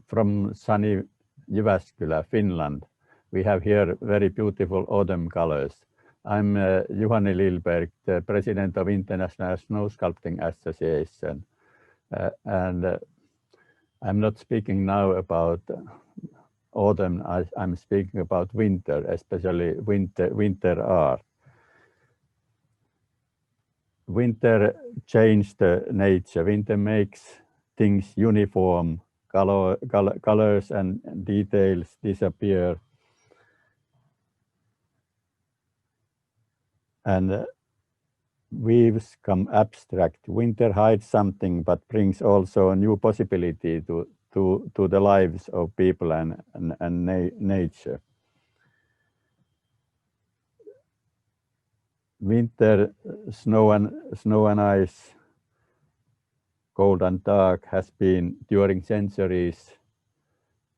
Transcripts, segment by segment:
from sunny Jyväskylä, Finland. We have here very beautiful autumn colors. I'm Juhani Lillberg, the president of International Snow Sculpting Association. I'm not speaking now about autumn, I'm speaking about winter, especially winter art. Winter changed the nature. Winter makes things uniform, colors and details disappear. And weaves come abstract. Winter hides something, but brings also a new possibility to the lives of people and nature. Winter, snow and ice, cold and dark, has been during centuries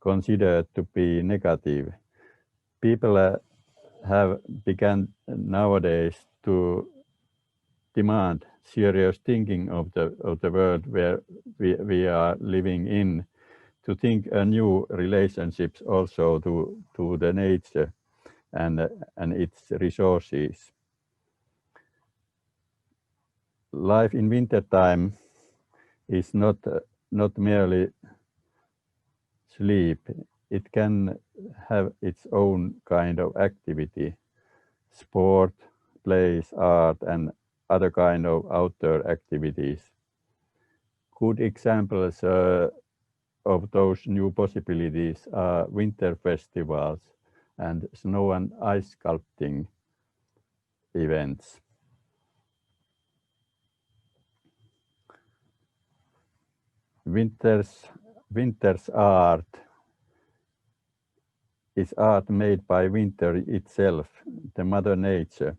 considered to be negative. People have begun nowadays to demand serious thinking of the world where we are living in, to think new relationships also to the nature and its resources. Life in wintertime is not merely sleep. It can have its own kind of activity, sport, plays, art, and other kind of outdoor activities. Good examples of those new possibilities are winter festivals and snow and ice sculpting events. Winter's art is art made by winter itself, the mother nature.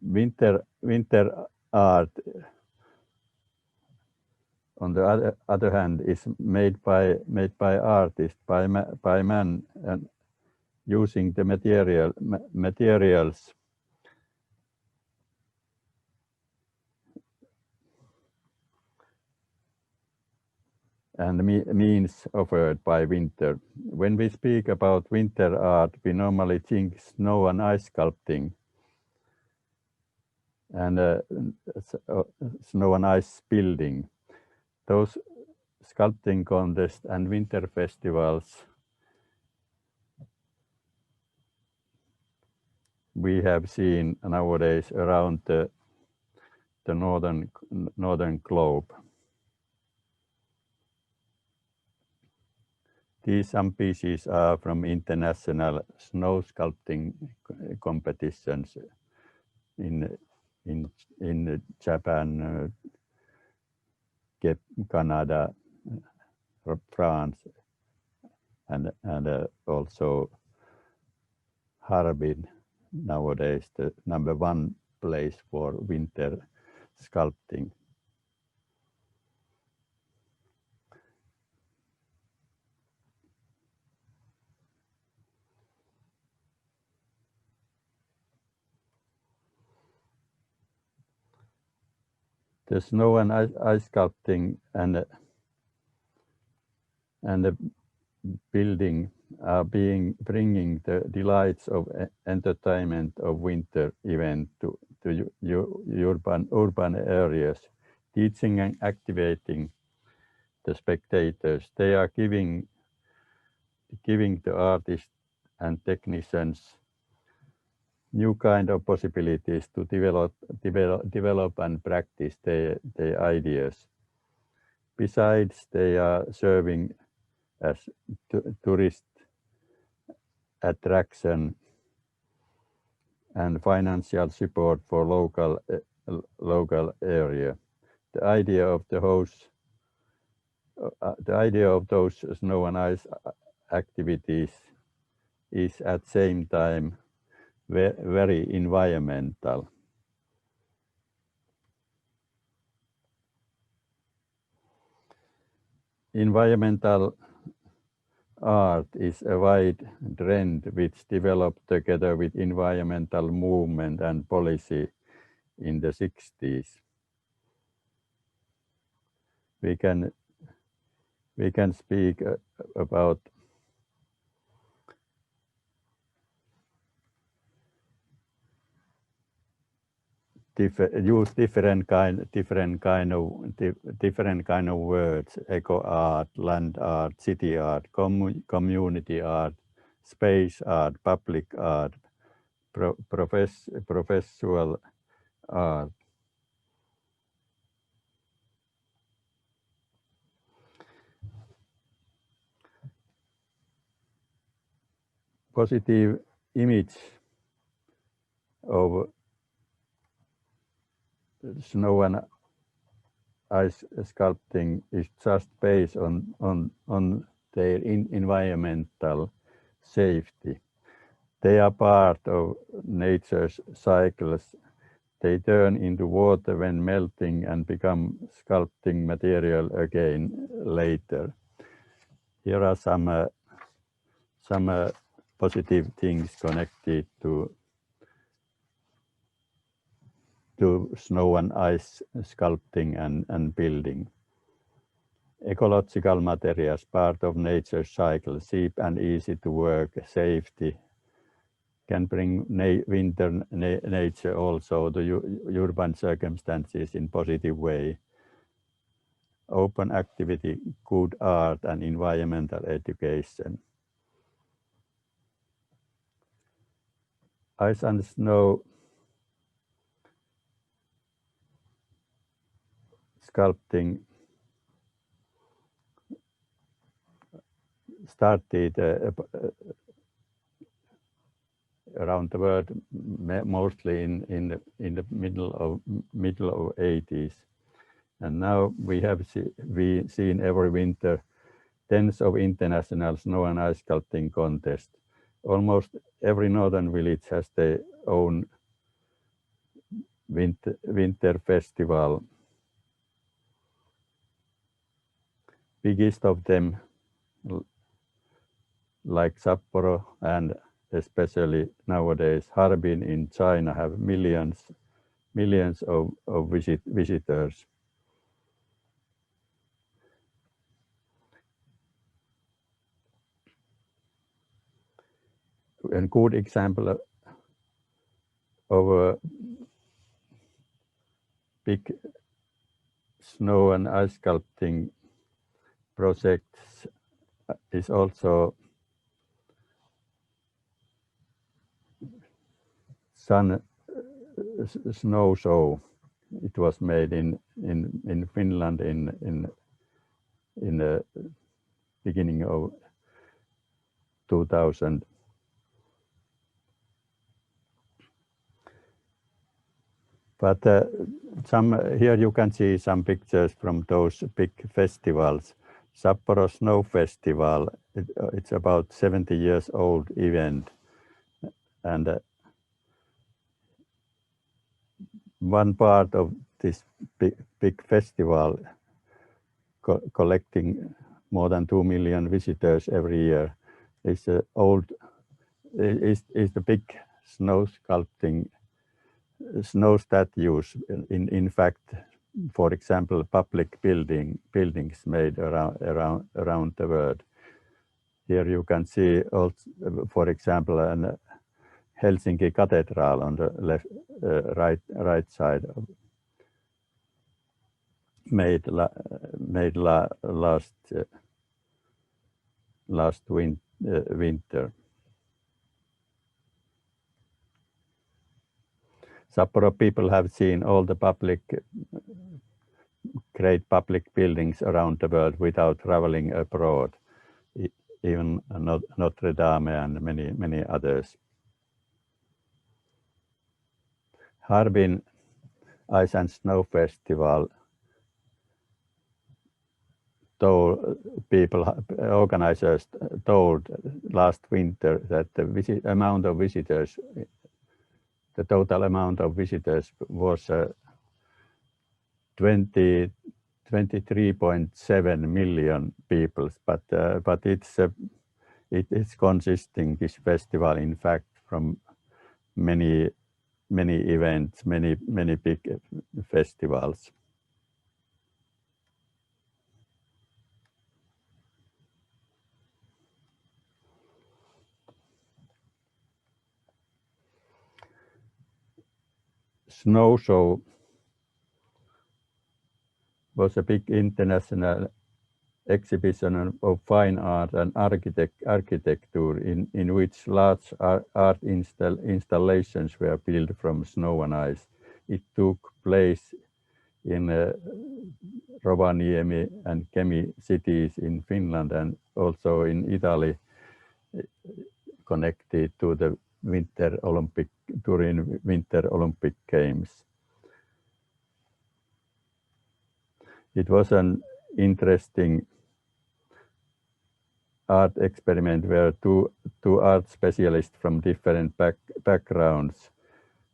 Winter art, on the other hand, is made by artists, by man, and using the materials and means offered by winter. When we speak about winter art, we normally think snow and ice sculpting and snow and ice building. Those sculpting contests and winter festivals we have seen nowadays around the northern globe. Some pieces are from international snow sculpting competitions in Japan, Canada, France, and also Harbin, nowadays the #1 place for winter sculpting. The snow and ice sculpting and the building are bringing the delights of entertainment of winter event to urban areas, teaching and activating the spectators. They are giving the artists and technicians new kind of possibilities to develop and practice their ideas. Besides, they are serving as tourist attraction and financial support for local area. The idea of those snow and ice activities is at the same time very environmental. Environmental art is a wide trend which developed together with environmental movement and policy in the 60s. We can We can speak about use different kind of words: eco art, land art, city art, community art, space art, public art, professional art. Positive image of snow and ice sculpting is just based on their environmental safety. They are part of nature's cycles. They turn into water when melting and become sculpting material again later. Here are some positive things connected to snow and ice sculpting and building. Ecological materials, part of nature's cycle, cheap and easy to work, safety, can bring winter nature also to urban circumstances in positive way. Open activity, good art and environmental education. Ice and snow sculpting started around the world, mostly in the middle of 80s, and now we have seen every winter tens of international snow and ice sculpting contests. Almost every northern village has their own winter festival. Biggest of them, like Sapporo and especially nowadays Harbin in China, have millions of visitors. A good example of a big snow and ice sculpting projects is also Sun Snow Show. It was made in Finland in the beginning of 2000. But here you can see some pictures from those big festivals. Sapporo Snow Festival, it's about 70 years old event, and one part of this big festival collecting more than 2 million visitors every year is the big snow sculpting, snow statues. In fact, for example, public buildings made around the world. Here you can see also, for example, an Helsinki Cathedral on the right side, made last winter. Sapporo people have seen all the great public buildings around the world without traveling abroad, even Notre Dame and many others. Harbin Ice and Snow Festival organizers told last winter that the amount of visitors, the total amount of visitors was 23.7 million people, but it is consisting, this festival, in fact, from many events, many big festivals. snow show was a big international exhibition of fine art and architecture in which large art installations were built from snow and ice. It took place in Rovaniemi and Kemi cities in Finland and also in Italy, connected to the during Winter Olympic Games. It was an interesting art experiment where two art specialists from different backgrounds,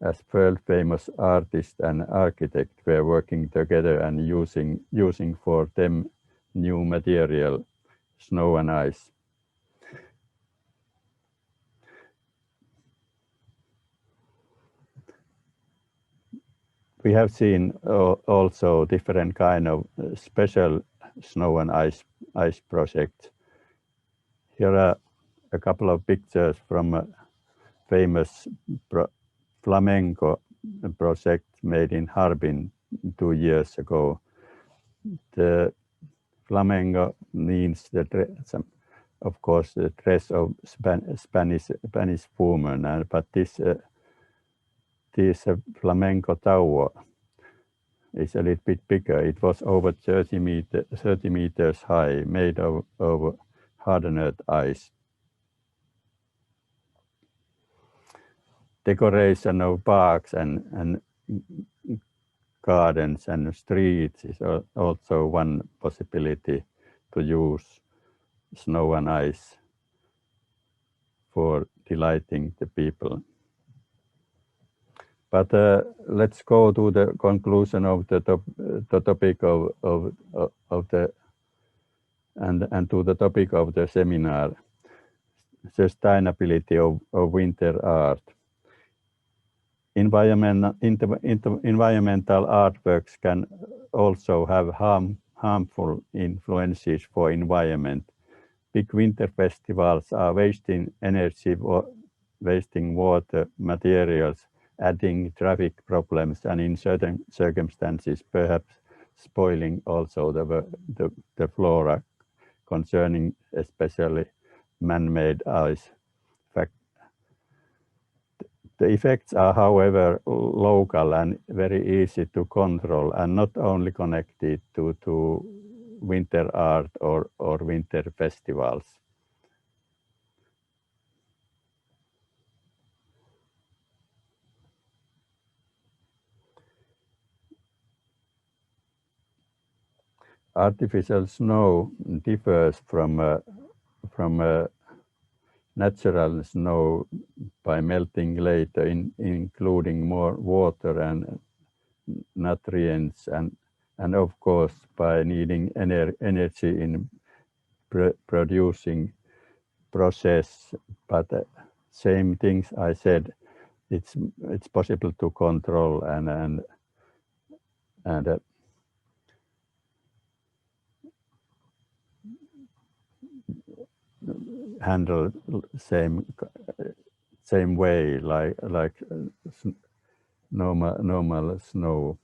as world famous artist and architect, were working together and using for them new material, snow and ice. We have seen also different kind of special snow and ice projects. Here are a couple of pictures from a famous flamenco project made in Harbin 2 years ago. The flamenco means of course, the dress of Spanish woman, but this flamenco tower is a little bit bigger. It was over 30 meters high, made of hardened ice. Decoration of parks and gardens and streets is also one possibility to use snow and ice for delighting the people. But let's go to the conclusion of the topic of the and to the topic of the seminar, sustainability of winter art. Environmental artworks can also have harmful influences for environment. Big winter festivals are wasting energy, wasting water, materials, adding traffic problems, and in certain circumstances perhaps spoiling also the flora, concerning especially man-made ice. The effects are, however, local and very easy to control, and not only connected to winter art or winter festivals. Artificial snow differs from natural snow by melting later, including more water and nutrients, and of course by needing energy in producing process. But same things I said, it's possible to control and handle same way like normal snow.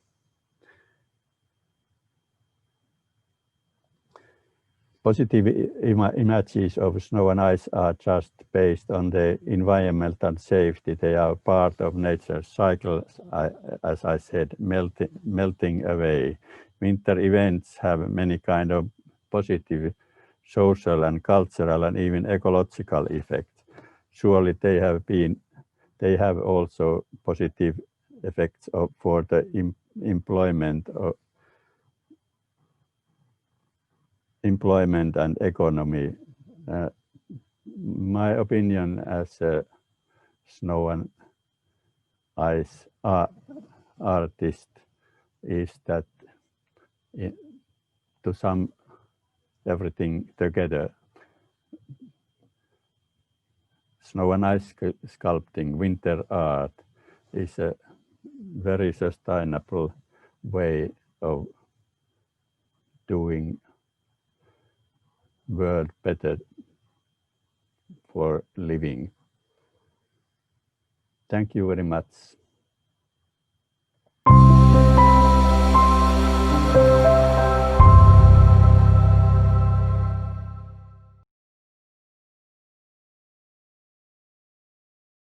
Positive images of snow and ice are just based on the environmental safety. They are part of nature's cycle, as I said, melting away. Winter events have many kind of positive social and cultural and even ecological effects. Surely they have also positive effects for the employment and economy. My opinion as a snow and ice artist is that to sum everything together, snow and ice sculpting, winter art, is a very sustainable way of doing world better for living. Thank you very much.